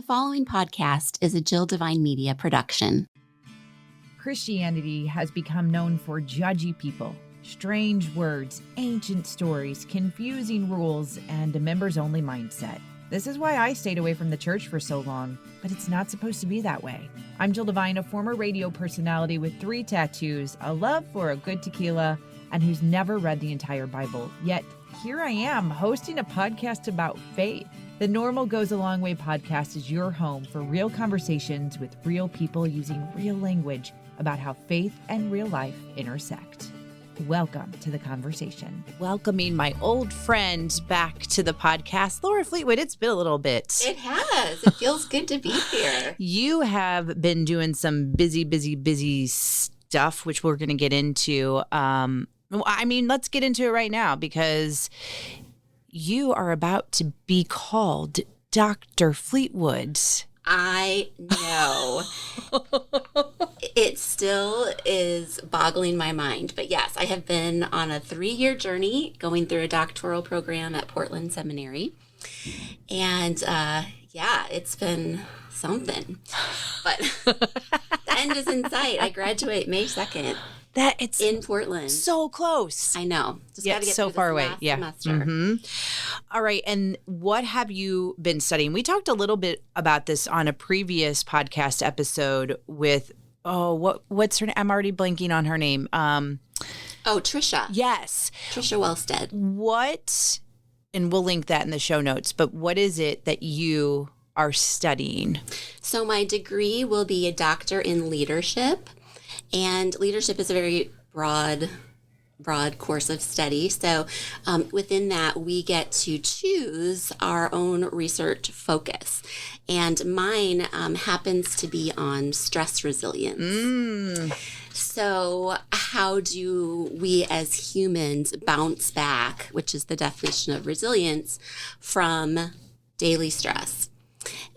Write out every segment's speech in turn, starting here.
The following podcast is a Jill Divine Media production. Christianity has become known for judgy people, strange words, ancient stories, confusing rules, and a members-only mindset. This is why I stayed away from the church for so long, but it's not supposed to be that way. I'm Jill Divine, a former radio personality with 3 tattoos, a love for a good tequila, and who's never read the entire Bible. Yet, here I am hosting a podcast about faith. The Normal Goes a Long Way podcast is your home for real conversations with real people using real language about how faith and real life intersect. Welcome to the conversation. Welcoming my old friend back to the podcast, Laura Fleetwood. It's been a little bit. It has. It feels good to be here. You have been doing some busy stuff, which we're going to get into. Let's get into it right now because you are about to be called Dr. Fleetwood. I know. It still is boggling my mind. But yes, I have been on a 3-year journey going through a doctoral program at Portland Seminary. And it's been something. But the end is in sight. I graduate May 2nd. It's in Portland. So close. I know. Just yeah, gotta get so through far this away. last Yeah. semester. Mm-hmm. All right. And what have you been studying? We talked a little bit about this on a previous podcast episode with what's her name? I'm already blanking on her name. Trisha. Yes. Trisha Wellstead. And we'll link that in the show notes, but what is it that you are studying? So my degree will be a doctor in leadership. And leadership is a very broad course of study. So within that, we get to choose our own research focus. And mine happens to be on stress resilience. So how do we as humans bounce back, which is the definition of resilience, from daily stress?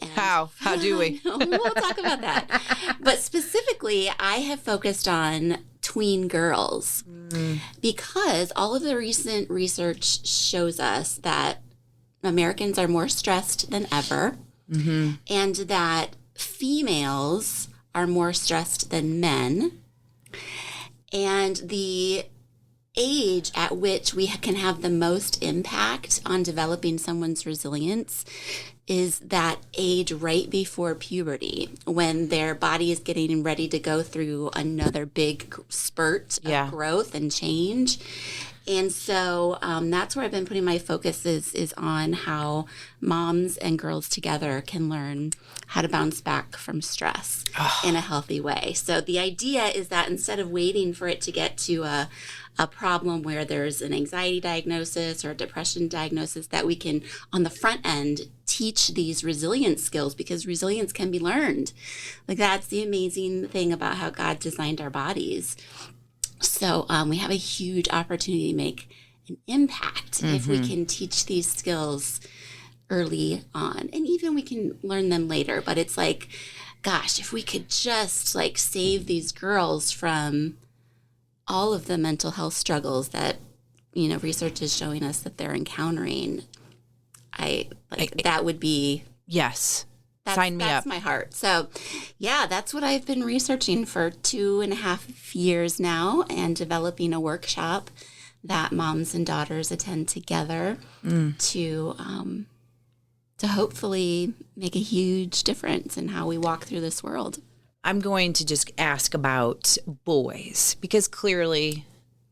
And How do we? we'll talk about that. But specifically, I have focused on tween girls because all of the recent research shows us that Americans are more stressed than ever and that females are more stressed than men. And the age at which we can have the most impact on developing someone's resilience is that age right before puberty, when their body is getting ready to go through another big spurt of growth and change. And so that's where I've been putting my focus is on how moms and girls together can learn how to bounce back from stress in a healthy way. So the idea is that instead of waiting for it to get to a problem where there's an anxiety diagnosis or a depression diagnosis, that we can, on the front end, teach these resilience skills, because resilience can be learned. Like, that's the amazing thing about how God designed our bodies. So we have a huge opportunity to make an impact if we can teach these skills early on. And even we can learn them later. But it's like, gosh, if we could just save these girls from all of the mental health struggles that, research is showing us that they're encountering, that would be... Yes. Sign me up. That's my heart. So, that's what I've been researching for 2.5 years now, and developing a workshop that moms and daughters attend together to hopefully make a huge difference in how we walk through this world. I'm going to just ask about boys, because clearly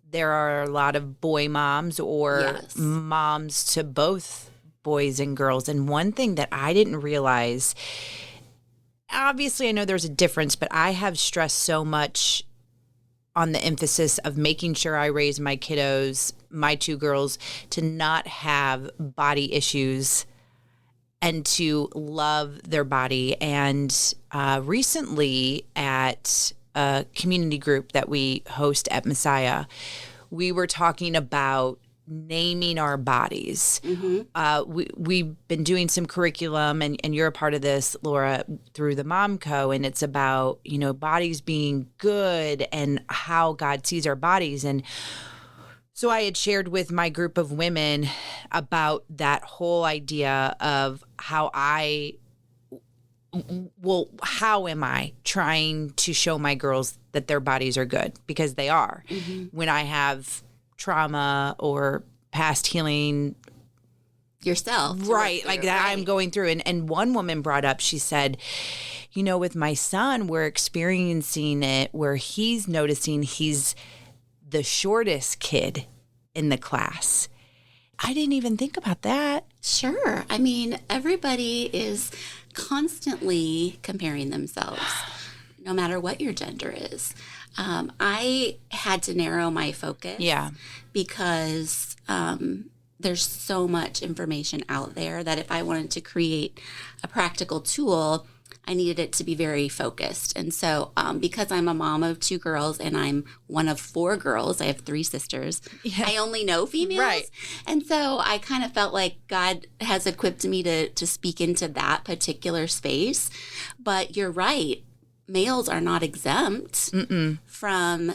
there are a lot of boy moms or moms to both boys and girls. And one thing that I didn't realize, obviously I know there's a difference, but I have stressed so much on the emphasis of making sure I raise my kiddos, my 2 girls, to not have body issues and to love their body. And recently at a community group that we host at Messiah, we were talking about naming our bodies. We've been doing some curriculum, and you're a part of this, Laura, through the Mom Co. And it's about, bodies being good and how God sees our bodies. And so I had shared with my group of women about that whole idea of how I well, how am I trying to show my girls that their bodies are good? Because they are. Mm-hmm. When I have trauma or past healing yourself. Right. Like that I'm going through. And one woman brought up, she said, with my son, we're experiencing it where he's noticing he's the shortest kid in the class. I didn't even think about that. Sure. I mean, everybody is constantly comparing themselves, no matter what your gender is. I had to narrow my focus. Yeah. Because there's so much information out there that if I wanted to create a practical tool, I needed it to be very focused. And so because I'm a mom of 2 girls and I'm one of 4 girls, I have 3 sisters, I only know females. Right. And so I kind of felt like God has equipped me to speak into that particular space. But you're right. Males are not exempt from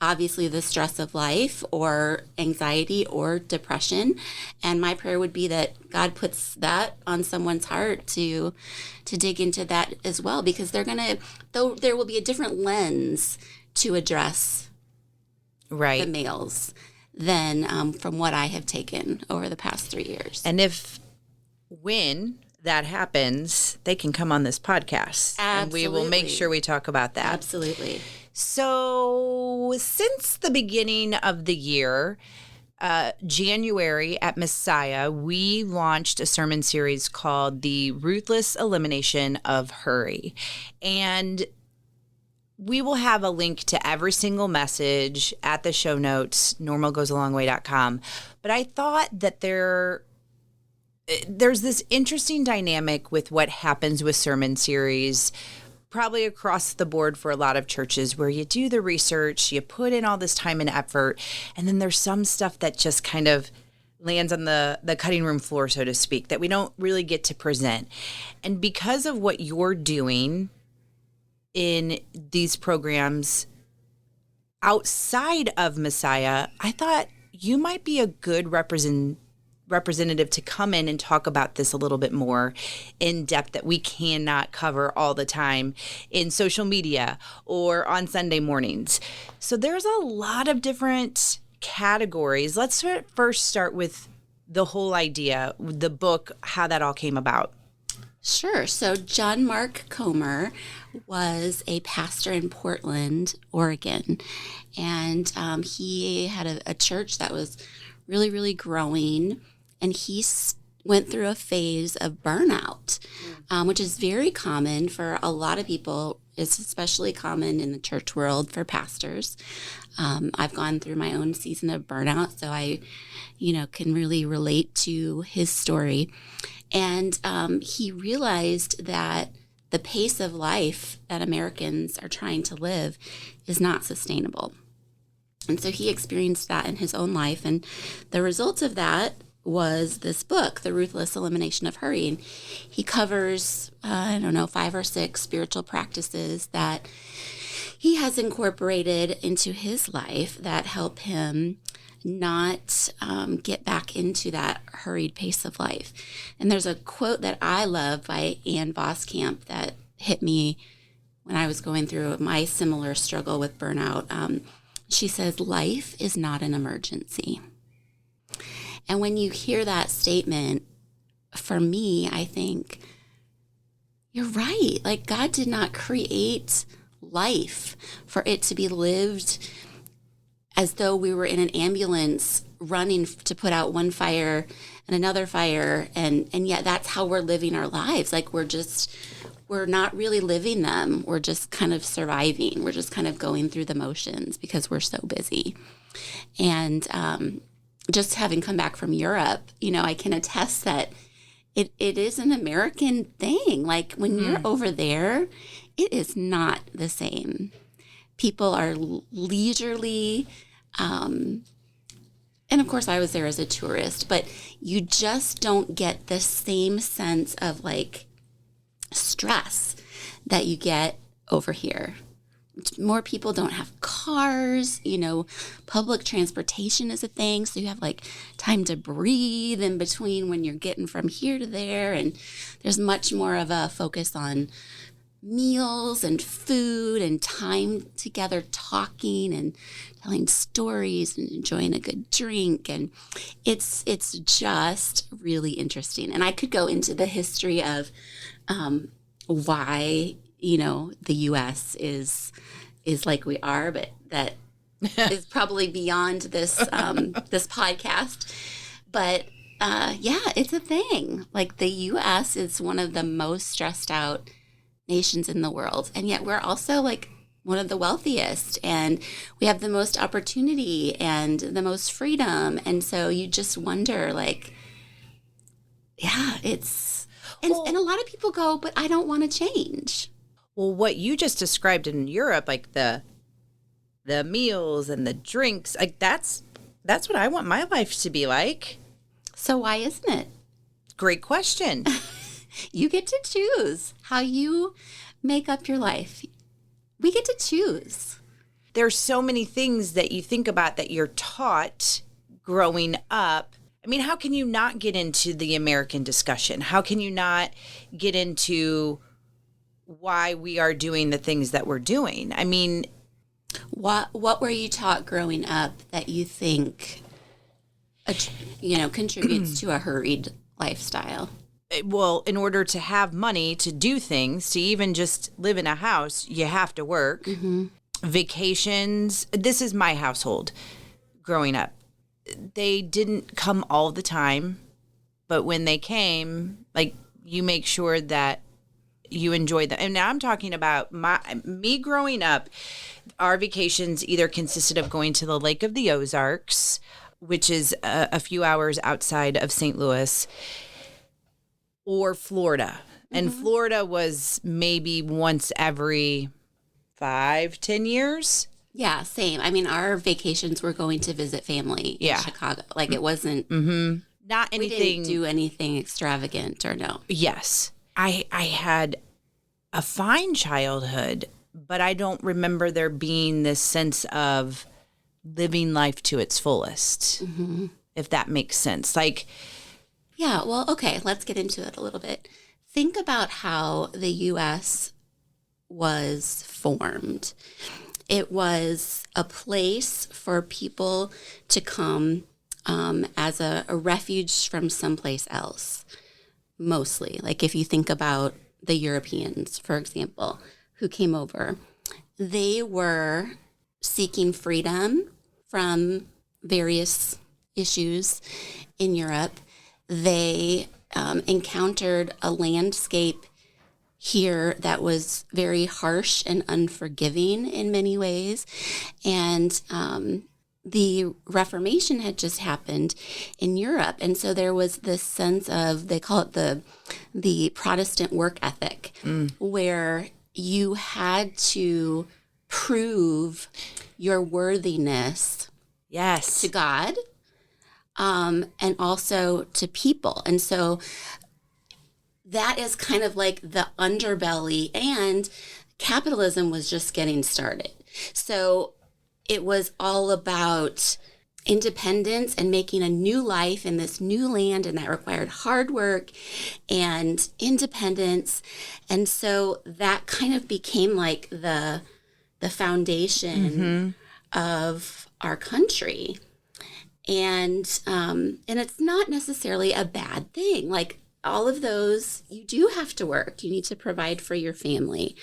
obviously the stress of life or anxiety or depression. And my prayer would be that God puts that on someone's heart to dig into that as well, because there will be a different lens to address the males than from what I have taken over the past 3 years. And when that happens, they can come on this podcast. Absolutely. And we will make sure we talk about that. Absolutely. So since the beginning of the year, January at Messiah, we launched a sermon series called The Ruthless Elimination of Hurry. And we will have a link to every single message at the show notes, normalgoesalongway.com. But I thought that there's this interesting dynamic with what happens with sermon series, probably across the board for a lot of churches, where you do the research, you put in all this time and effort, and then there's some stuff that just kind of lands on the cutting room floor, so to speak, that we don't really get to present. And because of what you're doing in these programs outside of Messiah, I thought you might be a good representative to come in and talk about this a little bit more in depth that we cannot cover all the time in social media or on Sunday mornings. So there's a lot of different categories. Let's first start with the whole idea, the book, how that all came about. Sure. So John Mark Comer was a pastor in Portland, Oregon, and he had a church that was really, really growing. And he went through a phase of burnout, which is very common for a lot of people. It's especially common in the church world for pastors. I've gone through my own season of burnout, so I, can really relate to his story. And he realized that the pace of life that Americans are trying to live is not sustainable. And so he experienced that in his own life. And the result of that was this book, The Ruthless Elimination of Hurry. And he covers, 5 or 6 spiritual practices that he has incorporated into his life that help him not get back into that hurried pace of life. And there's a quote that I love by Ann Voskamp that hit me when I was going through my similar struggle with burnout. She says, "Life is not an emergency." And when you hear that statement, for me, I think, you're right. Like, God did not create life for it to be lived as though we were in an ambulance running to put out one fire and another fire. And yet that's how we're living our lives. Like, we're not really living them. We're just kind of surviving. We're just kind of going through the motions because we're so busy. And, just having come back from Europe, I can attest that it is an American thing. Like, when you're over there, it is not the same. People are leisurely. And of course, I was there as a tourist, but you just don't get the same sense of like stress that you get over here. More people don't have cars, public transportation is a thing. So you have like time to breathe in between when you're getting from here to there. And there's much more of a focus on meals and food and time together talking and telling stories and enjoying a good drink. And it's just really interesting. And I could go into the history of why, the U.S. is like we are, but that is probably beyond this this podcast. But it's a thing. Like the U.S. is one of the most stressed out nations in the world, and yet we're also like one of the wealthiest, and we have the most opportunity and the most freedom. And so you just wonder, like, it's and a lot of people go, but I don't want to change. Well, what you just described in Europe, like the meals and the drinks, like that's what I want my life to be like. So why isn't it? Great question. You get to choose how you make up your life. We get to choose. There's so many things that you think about that you're taught growing up. I mean, how can you not get into the American discussion? How can you not get into why we are doing the things that we're doing? I mean, what were you taught growing up that you think, contributes to a hurried lifestyle? Well, in order to have money to do things, to even just live in a house, you have to work. Mm-hmm. Vacations. This is my household growing up. They didn't come all the time, but when they came, like, you make sure that you enjoy them. And now I'm talking about me growing up. Our vacations either consisted of going to the Lake of the Ozarks, which is a few hours outside of St. Louis, or Florida. And Florida was maybe once every 5-10 years. Yeah, same. I mean, our vacations were going to visit family in Chicago. Like, it wasn't... Not anything... We didn't do anything extravagant, or no. Yes. I had a fine childhood, but I don't remember there being this sense of living life to its fullest, if that makes sense. Like... Yeah, well, okay, let's get into it a little bit. Think about how the U.S. was formed. It was a place for people to come as a refuge from someplace else, mostly. Like if you think about the Europeans, for example, who came over, they were seeking freedom from various issues in Europe. They encountered a landscape here that was very harsh and unforgiving in many ways. And the Reformation had just happened in Europe. And so there was this sense of, they call it the Protestant work ethic, where you had to prove your worthiness to God. And also to people. And so that is kind of like the underbelly, and capitalism was just getting started. So it was all about independence and making a new life in this new land, and that required hard work and independence. And so that kind of became like the foundation of our country. And it's not necessarily a bad thing. Like all of those, you do have to work. You need to provide for your family.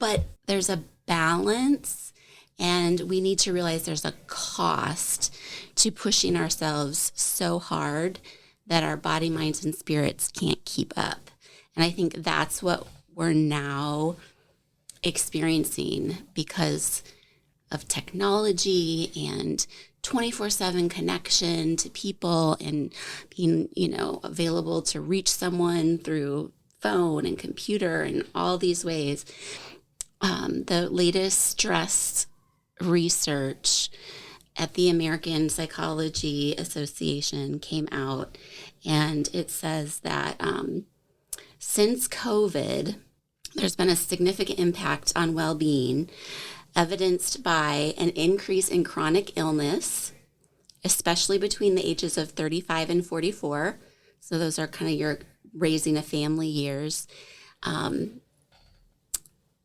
But there's a balance, and we need to realize there's a cost to pushing ourselves so hard that our body, minds, and spirits can't keep up. And I think that's what we're now experiencing because of technology and 24/7 connection to people, and being, available to reach someone through phone and computer and all these ways. The latest stress research at the American Psychology Association came out, and it says that since COVID, there's been a significant impact on well-being evidenced by an increase in chronic illness, especially between the ages of 35 and 44. So those are kind of your raising a family years.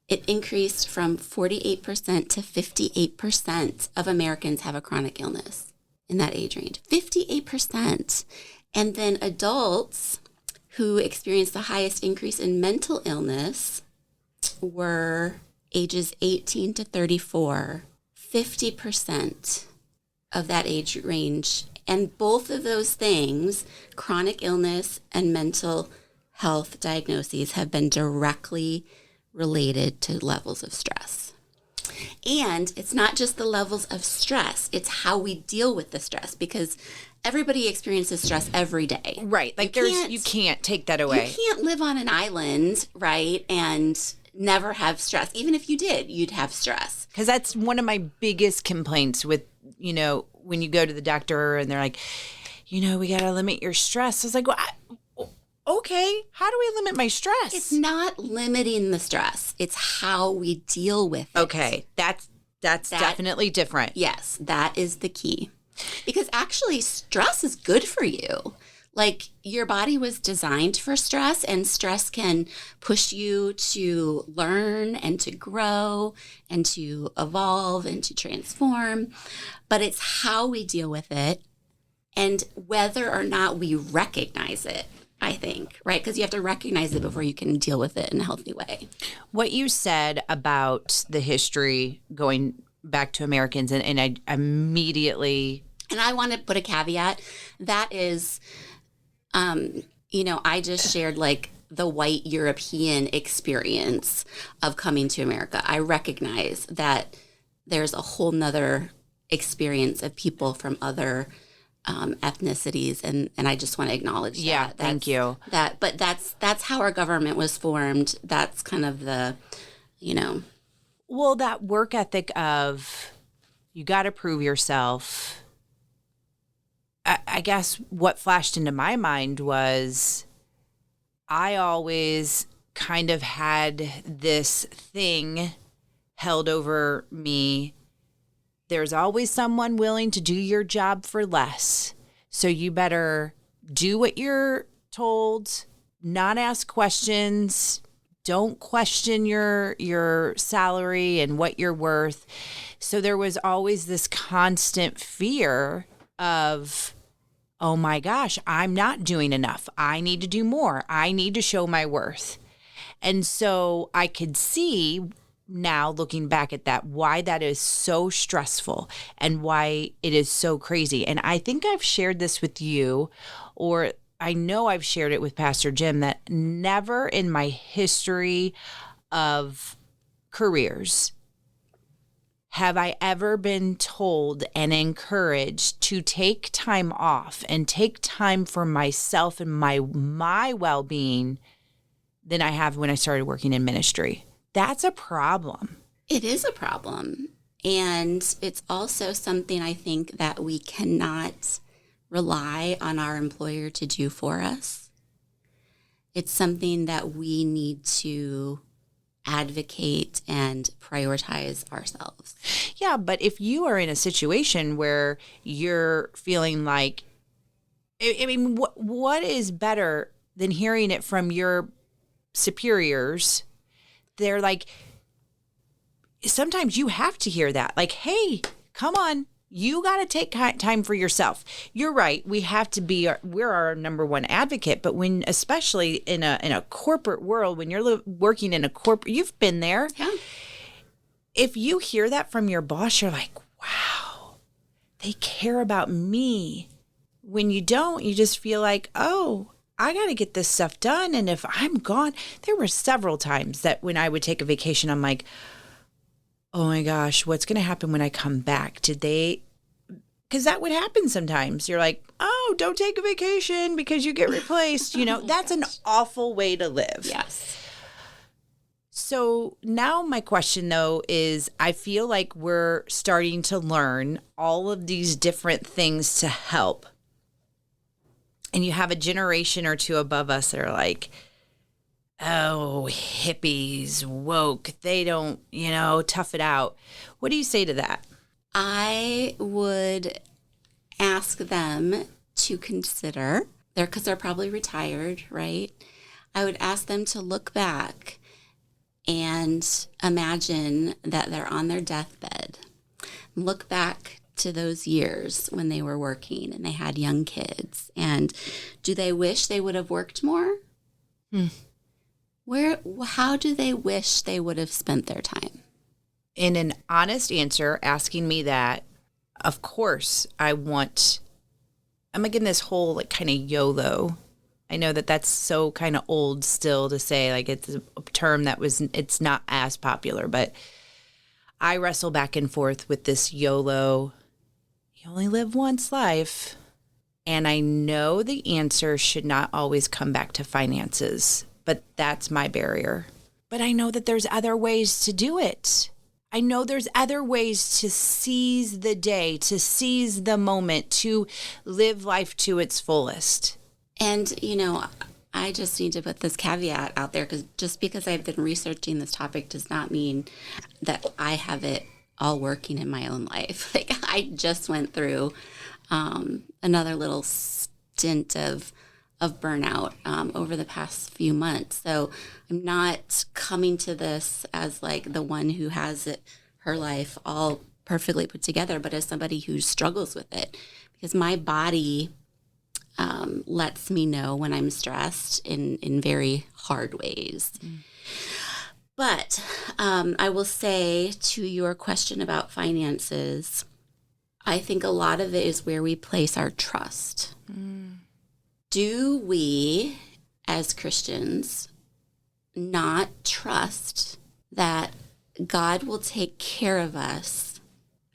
It increased from 48% to 58% of Americans have a chronic illness in that age range. 58%. And then adults who experienced the highest increase in mental illness were ages 18 to 34, 50% of that age range. And both of those things, chronic illness and mental health diagnoses, have been directly related to levels of stress. And it's not just the levels of stress, it's how we deal with the stress, because everybody experiences stress every day. Right. Like you can't take that away. You can't live on an island, right, and never have stress. Even if you did, you'd have stress. Because that's one of my biggest complaints with, when you go to the doctor and they're like, we got to limit your stress. I was like, well, okay, how do we limit my stress? It's not limiting the stress. It's how we deal with it. Okay, that's definitely different. Yes, that is the key. Because actually, stress is good for you. Like, your body was designed for stress, and stress can push you to learn and to grow and to evolve and to transform. But it's how we deal with it and whether or not we recognize it, I think, right? Because you have to recognize it before you can deal with it in a healthy way. What you said about the history going back to Americans, and I immediately... And I want to put a caveat. That is, I just shared like the white European experience of coming to America. I recognize that there's a whole nother experience of people from other ethnicities, and I just want to acknowledge that. Yeah, thank you. But that's how our government was formed. That's kind of the, Well, that work ethic of you got to prove yourself. I guess what flashed into my mind was I always kind of had this thing held over me. There's always someone willing to do your job for less. So you better do what you're told, not ask questions, don't question your salary and what you're worth. So there was always this constant fear of, oh my gosh, I'm not doing enough. I need to do more. I need to show my worth. And so I could see now, looking back at that, why that is so stressful and why it is so crazy. And I think I've shared this with you, or I know I've shared it with Pastor Jim, that never in my history of careers have I ever been told and encouraged to take time off and take time for myself and my well-being than I have when I started working in ministry. That's a problem. It is a problem. And it's also something I think that we cannot rely on our employer to do for us. It's something that we need to advocate and prioritize ourselves. Yeah, but if you are in a situation where you're feeling like, I mean, what is better than hearing it from your superiors? They're like, sometimes you have to hear that. Like, hey, come on, you got to take time for yourself. You're right. We have to be, we're our number one advocate. But when, especially in a corporate world, when you're working in a corporate, you've been there. Yeah. If you hear that from your boss, you're like, wow, they care about me. When you don't, you just feel like, oh, I got to get this stuff done. And if I'm gone, there were several times that when I would take a vacation, I'm like, oh my gosh, what's going to happen when I come back? Because that would happen sometimes. You're like, oh, don't take a vacation because you get replaced. That's an awful way to live. Yes. So now my question, though, is I feel like we're starting to learn all of these different things to help. And you have a generation or two above us that are like, oh, hippies, woke, they don't, tough it out. What do you say to that? I would ask them to consider, because they're probably retired, right? I would ask them to look back and imagine that they're on their deathbed. Look back to those years when they were working and they had young kids. And do they wish they would have worked more? How do they wish they would have spent their time? In an honest answer, asking me that, of course, I'm again this whole like kind of YOLO. I know that that's so kind of old still to say, like it's a term it's not as popular, but I wrestle back and forth with this YOLO. You only live once life. And I know the answer should not always come back to finances, but that's my barrier. But I know that there's other ways to do it. I know there's other ways to seize the day, to seize the moment, to live life to its fullest. And, I just need to put this caveat out there, because just because I've been researching this topic does not mean that I have it all working in my own life. Like, I just went through another little stint of burnout over the past few months. So I'm not coming to this as like the one who has her life all perfectly put together, but as somebody who struggles with it, because my body lets me know when I'm stressed in very hard ways. But I will say, to your question about finances, I think a lot of it is where we place our trust. Do we, as Christians, not trust that God will take care of us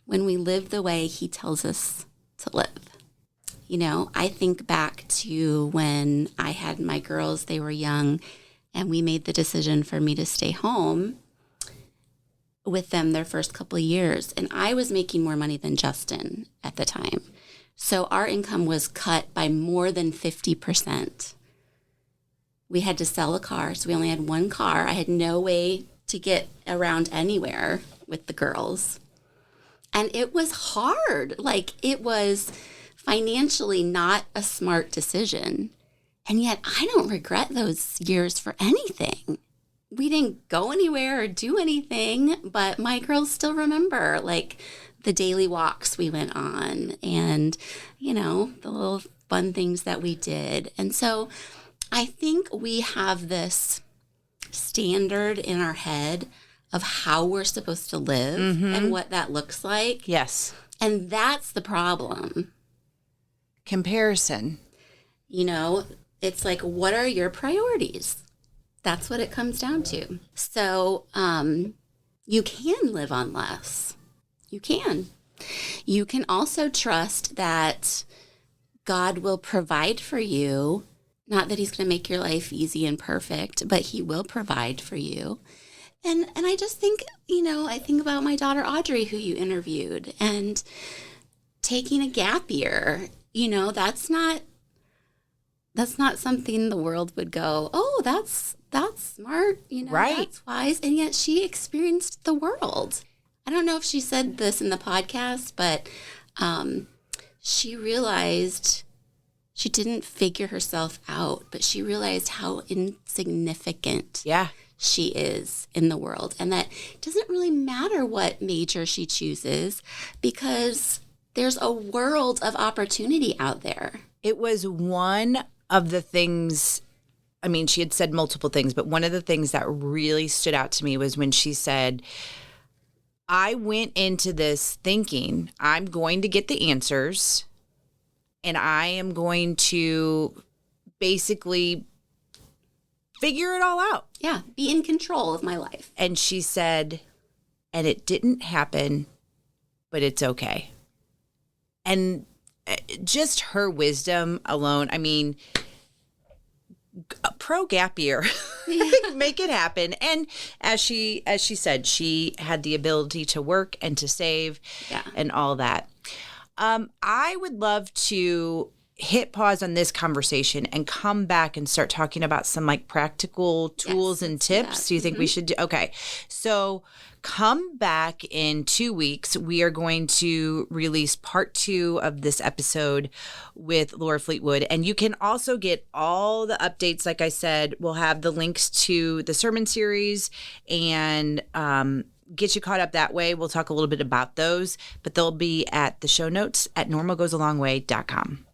when we live the way he tells us to live? I think back to when I had my girls, they were young, and we made the decision for me to stay home with them their first couple of years. And I was making more money than Justin at the time. So our income was cut by more than 50%. We had to sell a car, so we only had one car. I had no way to get around anywhere with the girls. And it was hard. Like, it was financially not a smart decision. And yet I don't regret those years for anything. We didn't go anywhere or do anything, but my girls still remember, like, the daily walks we went on and, the little fun things that we did. And so I think we have this standard in our head of how we're supposed to live and what that looks like. Yes. And that's the problem. Comparison. It's like, what are your priorities? That's what it comes down to. So you can live on less. You can. You can also trust that God will provide for you. Not that he's going to make your life easy and perfect, but he will provide for you. And I just think, I think about my daughter Audrey, who you interviewed, and taking a gap year. That's not something the world would go, oh, that's smart, right. That's wise. And yet she experienced the world. I don't know if she said this in the podcast, but she realized she didn't figure herself out, but she realized how insignificant she is in the world. And that it doesn't really matter what major she chooses, because there's a world of opportunity out there. It was one of the things, she had said multiple things, but one of the things that really stood out to me was when she said, I went into this thinking I'm going to get the answers and I am going to basically figure it all out. Yeah, be in control of my life. And she said, and it didn't happen, but it's okay. And just her wisdom alone, pro gap year, make it happen. And as she said, she had the ability to work and to save and all that. I would love to hit pause on this conversation and come back and start talking about some like practical tools and tips? Do you think we should do? Okay. So come back in 2 weeks. We are going to release part 2 of this episode with Laura Fleetwood. And you can also get all the updates. Like I said, we'll have the links to the sermon series and get you caught up that way. We'll talk a little bit about those, but they'll be at the show notes at normalgoesalongway.com.